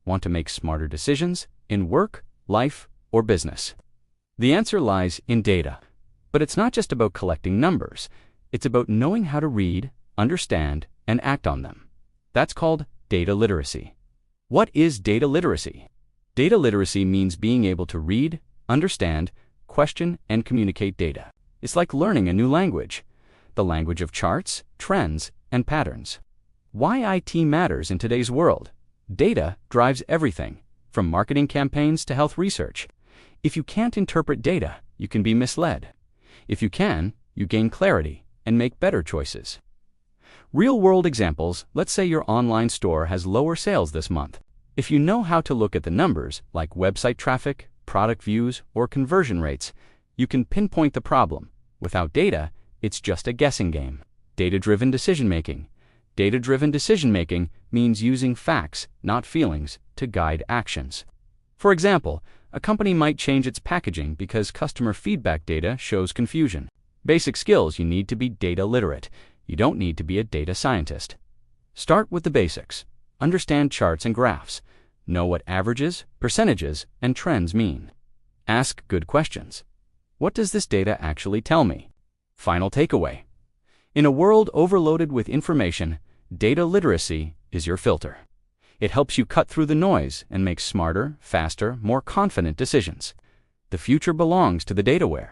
Want to make smarter decisions in work, life, or business? The answer lies in data. But it's not just about collecting numbers. It's about knowing how to read, understand, and act on them. That's called data literacy. What is data literacy? Data literacy means being able to read, understand, question, and communicate data. It's like learning a new language, the language of charts, trends, and patterns. Why IT matters in today's world? Data drives everything, from marketing campaigns to health research. If you can't interpret data, you can be misled. If you can, you gain clarity and make better choices. Real-world examples: let's say your online store has lower sales this month. If you know how to look at the numbers, like website traffic, product views, or conversion rates, you can pinpoint the problem. Without data, it's just a guessing game. Data-driven decision-making. Data-driven decision-making means using facts, not feelings, to guide actions. For example, a company might change its packaging because customer feedback data shows confusion. Basic skills: you need to be data literate. You don't need to be a data scientist. Start with the basics. Understand charts and graphs. Know what averages, percentages, and trends mean. Ask good questions. What does this data actually tell me? Final takeaway: in a world overloaded with information, data literacy is your filter. It helps you cut through the noise and make smarter, faster, more confident decisions. The future belongs to the data-aware.